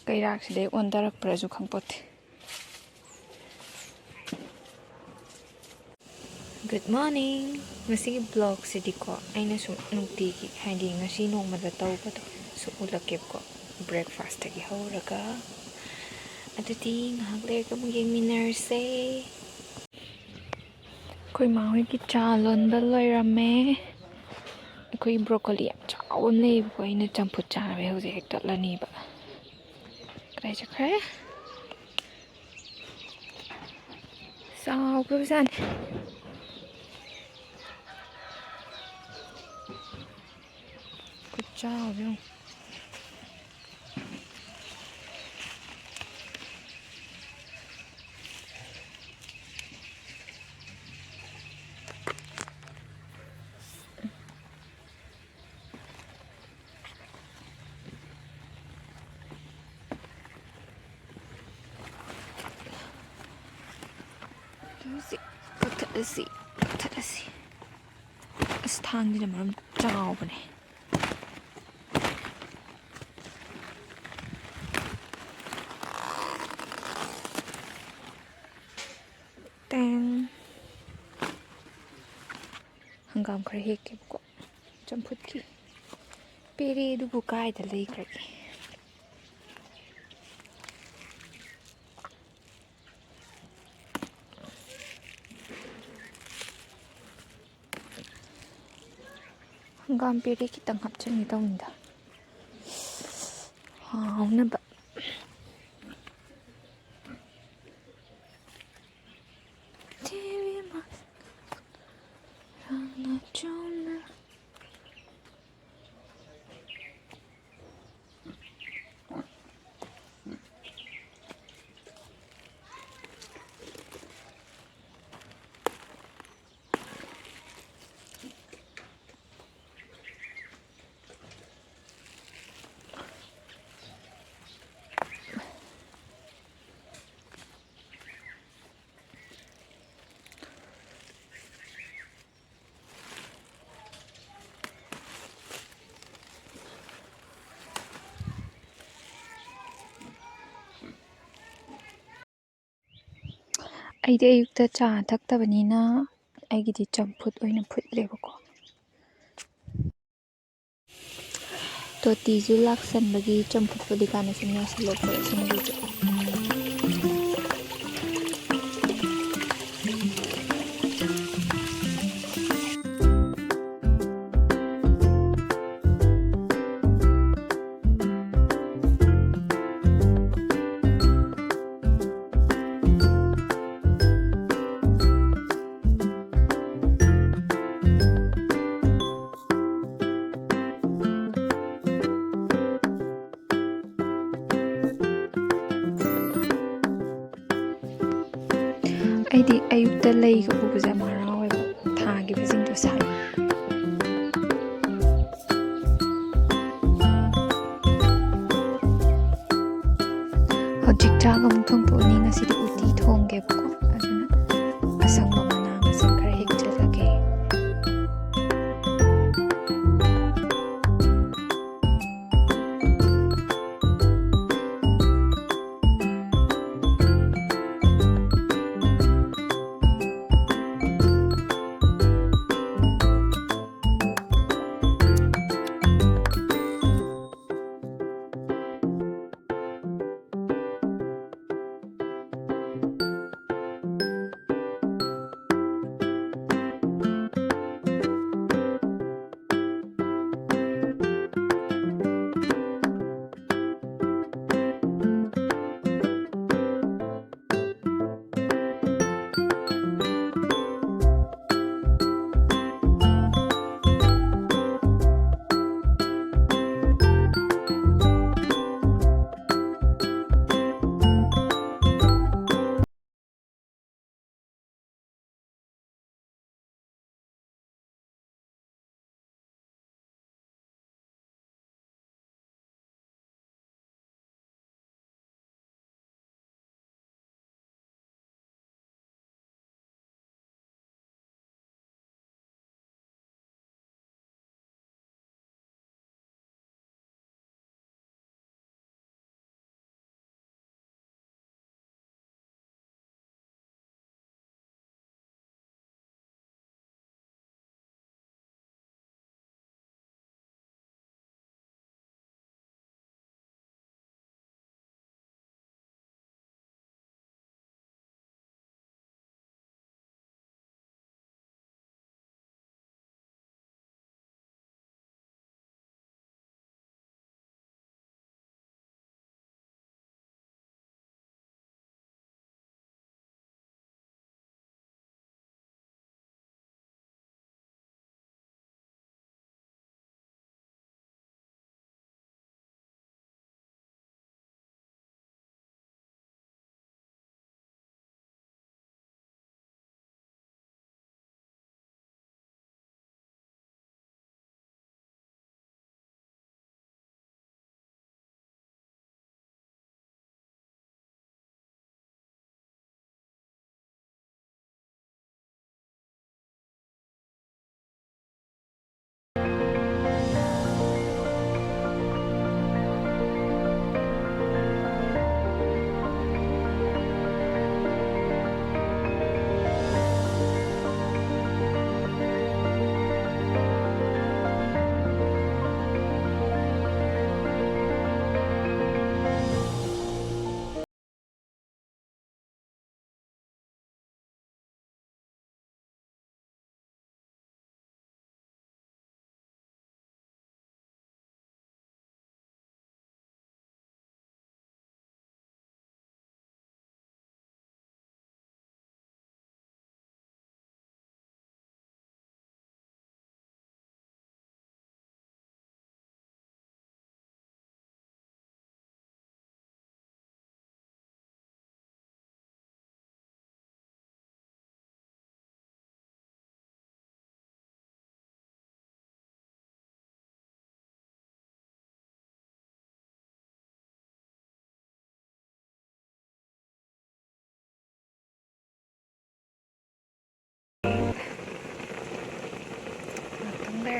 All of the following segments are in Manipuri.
ꯀꯩꯔꯥꯛꯁꯤꯗꯩ ꯑꯣꯟꯊꯔꯛꯄ꯭ꯔꯁꯨ ꯈꯪꯄꯣꯠꯇꯦ. Good morning. ꯉꯁꯤꯒꯤ ꯕ꯭ꯂꯣꯒꯁꯤꯗꯤꯀꯣ ꯑꯩꯅ ꯁꯨꯝ ꯅꯨꯡꯇꯤꯒꯤ ꯍꯥꯏꯗꯤ ꯉꯁꯤ ꯅꯣꯡꯃꯗ ꯇꯧꯕꯗꯣ ꯁꯨꯝ ꯎꯠꯂꯛꯀꯦꯕꯀꯣ. ꯕ꯭ꯔꯦꯛꯐꯥꯁꯇꯒꯤ ꯍꯧꯔꯒ ꯑꯗꯨꯗꯤ ꯉꯥꯏꯍꯥꯛ ꯂꯩꯔꯒ ꯑꯃꯨꯛ ꯌꯦꯡꯃꯤꯟꯅꯔꯁꯦ. ꯑꯩꯈꯣꯏ ꯃꯥꯍꯣꯏꯒꯤ ꯆꯥ ꯂꯣꯟꯕ ꯂꯣꯏꯔꯝꯃꯦ. ꯑꯩꯈꯣꯏ ꯕ꯭ꯔꯣꯀꯣꯂꯤ ꯌꯥꯝ ꯆꯥꯎꯕ ꯑꯃ ꯂꯩꯌꯦꯕꯀꯣ. ꯑꯩꯅ ꯆꯝꯐꯨꯠ ꯆꯥꯕꯩ ꯍꯧꯖꯤꯛ ꯍꯦꯛ ꯇꯠꯂꯅꯤꯕ. ꯀꯗꯥꯏ ꯆꯠꯈ꯭ꯔꯦ? ꯆꯥꯎꯈ꯭ꯔꯕꯖꯥꯠꯅꯤ. ꯈꯨꯠꯆꯥꯎꯁꯦ ꯌꯦꯡꯉꯨ. ꯍꯧꯖꯤꯛ ꯀꯛꯊꯠꯂꯁꯤ. ꯑꯁ ꯊꯥꯡꯁꯤꯅ ꯃꯔꯣꯝ ꯆꯥꯎꯕꯅꯦ. ꯇꯦꯡ. ꯍꯪꯒꯥꯝ ꯈꯔ ꯍꯦꯛꯀꯦꯕꯀꯣ ꯆꯝꯐꯨꯠꯀꯤ. ꯄꯦꯔꯦꯗꯨꯕꯨ ꯀꯥꯏꯗ ꯂꯩꯈ꯭ꯔꯒꯦ? ꯍꯪꯒꯥꯝ ꯄꯦꯔꯦ ꯈꯤꯇꯪ ꯍꯥꯞꯆꯤꯟꯒꯦ ꯇꯧꯅꯤꯗ ꯍꯥꯎꯅꯕ. ꯑꯩꯗꯤ ꯑꯌꯨꯛꯇ ꯆꯥ ꯊꯛꯇꯕꯅꯤꯅ ꯑꯩꯒꯤꯗꯤ ꯆꯝꯐꯨꯠ ꯑꯣꯏꯅ ꯐꯨꯠꯂꯦꯕꯀꯣ. ꯇꯣꯇꯤꯁꯨ ꯂꯥꯛꯁꯟꯕꯒꯤ ꯆꯝꯐꯨꯠ ꯐꯨꯠꯂꯤꯀꯥꯟꯗ ꯁꯨꯝ ꯌꯥꯁꯤꯜꯂꯛꯄ ꯁꯤꯡꯖꯨꯁꯦ. ꯑꯩꯗꯤ ꯑꯌꯨꯛꯇ ꯂꯩꯒ ꯎꯕꯁꯦ ꯌꯥꯝ ꯍꯔꯥꯎꯋꯦꯕ. ꯊꯥꯈꯤꯕꯁꯤꯡꯗꯣ ꯁꯥꯠꯂꯦ. ꯍꯧꯖꯤꯛ ꯆꯥꯛ ꯑꯃꯨꯛ ꯊꯣꯡꯗꯣꯛꯑꯅꯤ. ꯉꯁꯤꯗꯤ ꯎꯇꯤ ꯊꯣꯡꯒꯦꯕꯀꯣ. ꯑꯗꯨꯅ ꯑꯁꯪꯕ ꯃꯅꯥ ꯃꯁꯤꯡ ꯈꯔ ꯍꯦꯛꯆꯜꯂꯒꯦ.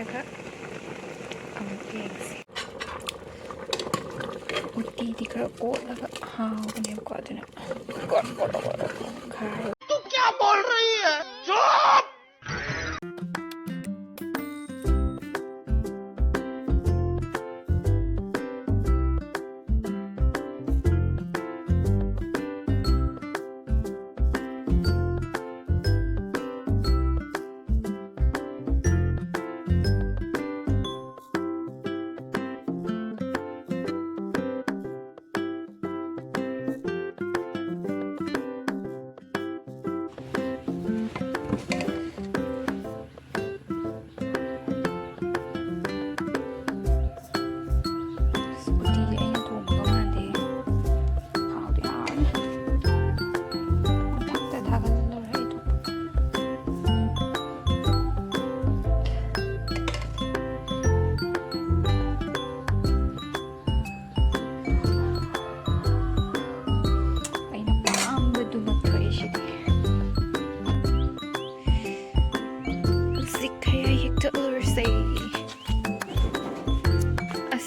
ꯂꯩꯔꯒ ꯑꯃꯨꯛ ꯌꯦꯡꯁꯤ ꯎꯇꯤꯗꯤ ꯈꯔ ꯑꯣꯠꯂꯒ ꯍꯥꯎꯕꯅꯦꯕꯀꯣ ꯑꯗꯨꯅ ꯈꯥꯏ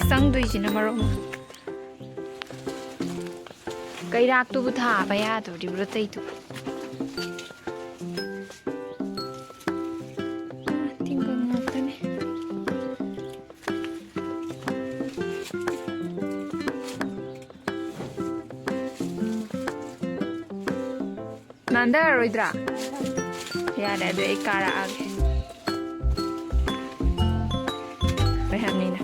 ꯆꯪꯗꯣꯏꯁꯤꯅ ꯃꯔꯣꯝ ꯀꯩꯔꯥꯛꯇꯨꯕꯨ ꯊꯥꯕ ꯌꯥꯗꯧꯔꯤꯕ꯭ꯔꯣ ꯇꯩꯗꯨꯕꯨ ꯇꯤꯡꯒꯪ ꯉꯥꯛꯇꯅꯦ ꯅꯥꯟꯊꯔꯔꯣꯏꯗ꯭ꯔꯥ ꯌꯥꯔꯦ ꯑꯗꯨ ꯑꯩ ꯀꯥꯔꯛꯑꯒꯦ ꯍꯥꯏꯕꯅꯤꯅ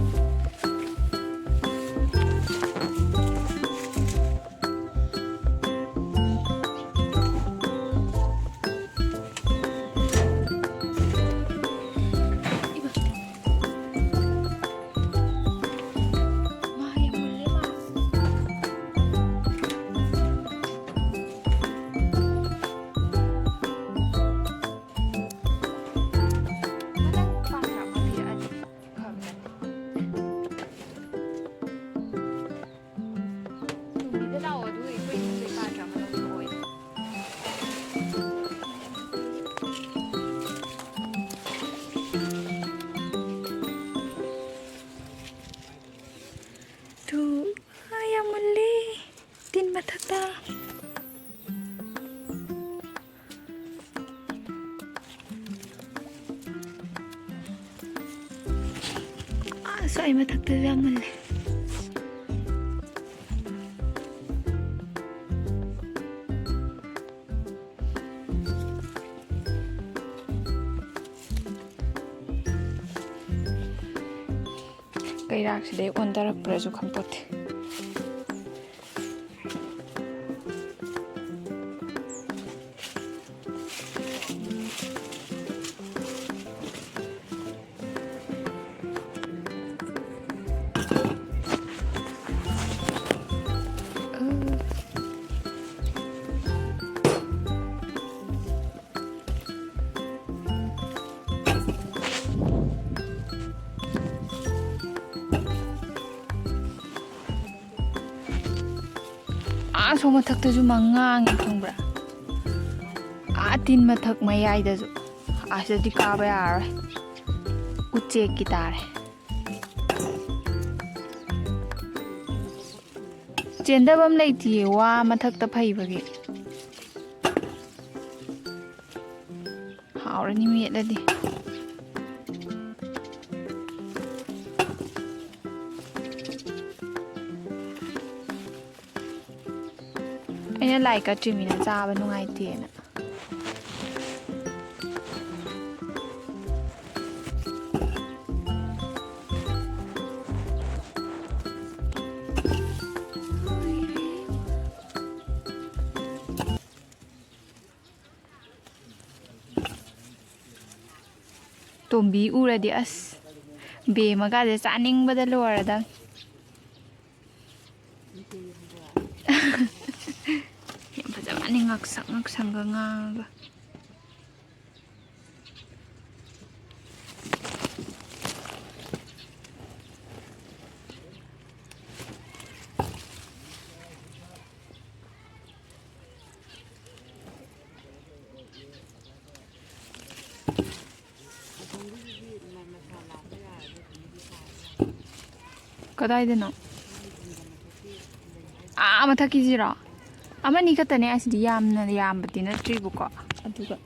ꯌꯥꯝ ꯃꯨꯜꯂꯤ ꯇꯤꯟ ꯃꯊꯛꯇ ꯁ꯭ꯋꯥꯏ ꯃꯊꯛꯇꯁꯨ ꯌꯥꯝ ꯃꯨꯜꯂꯤ ꯀꯩꯔꯥꯛꯁꯤꯗꯩ ꯑꯣꯟꯊꯔꯛꯄ꯭ꯔꯁꯨ ꯈꯪꯄꯣꯠꯇꯦ ꯁꯣ ꯃꯊꯛꯇꯁꯨ ꯃꯉꯥꯡꯉꯦ ꯈꯪꯕ꯭ꯔꯥ ꯇꯤꯟ ꯃꯊꯛ ꯃꯌꯥꯏꯗꯁꯨ ꯑꯁꯤꯗꯗꯤ ꯀꯥꯕ ꯌꯥꯔꯔꯣꯏ ꯎꯆꯦꯛꯀꯤ ꯇꯥꯔꯦ ꯆꯦꯟꯗꯕꯝ ꯂꯩꯇꯤꯌꯦ ꯋꯥ ꯃꯊꯛꯇ ꯐꯩꯕꯒꯤ ꯍꯥꯎꯔꯅꯤ ꯃꯦꯠꯂꯗꯤ ꯑꯩꯅ ꯂꯥꯏ ꯀꯠꯇ꯭ꯔꯤꯃꯤꯅ ꯆꯥꯕ ꯅꯨꯡꯉꯥꯏꯇꯦꯅ ꯇꯣꯝꯕꯤ ꯎꯔꯗꯤ ꯑꯁ ꯕꯦꯝꯃꯒꯁꯦ ꯆꯥꯅꯤꯡꯕꯗ ꯂꯣꯏꯔꯗꯝ ꯌꯥꯝ ꯐꯖꯕꯅꯤ ꯉꯛꯁꯪ ꯉꯛꯁꯪꯒ ꯉꯥꯡꯉꯒ ꯀꯗꯥꯏꯗꯅꯣ ꯃꯊꯛꯀꯤꯁꯤꯔꯣ ꯑꯃꯅꯤ ꯈꯛꯇꯅꯦ ꯑꯁꯤꯗꯤ ꯌꯥꯝꯅ ꯌꯥꯝꯕꯗꯤ ꯅꯠꯇ꯭ꯔꯤꯕꯀꯣ ꯑꯗꯨꯒ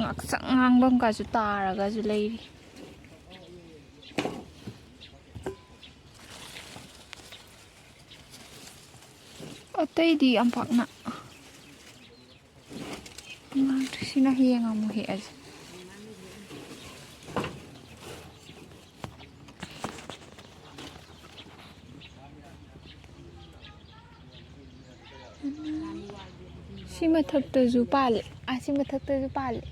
ꯉꯥꯛꯁꯪ ꯉꯥꯡꯕꯝꯒꯁꯨ ꯇꯥꯔꯒꯁꯨ ꯂꯩꯔꯤ ꯑꯇꯩꯗꯤ ꯌꯥꯝ ꯄꯥꯛꯅ ꯁꯤꯅ ꯍꯌꯦꯡ ꯑꯃꯨꯛ ꯍꯦꯛꯑꯁꯦ ꯁꯤ ꯃꯊꯛꯇꯁꯨ ꯄꯥꯜꯂꯦ ꯁꯤ ꯃꯊꯛꯇꯁꯨ ꯄꯥꯜꯂꯦ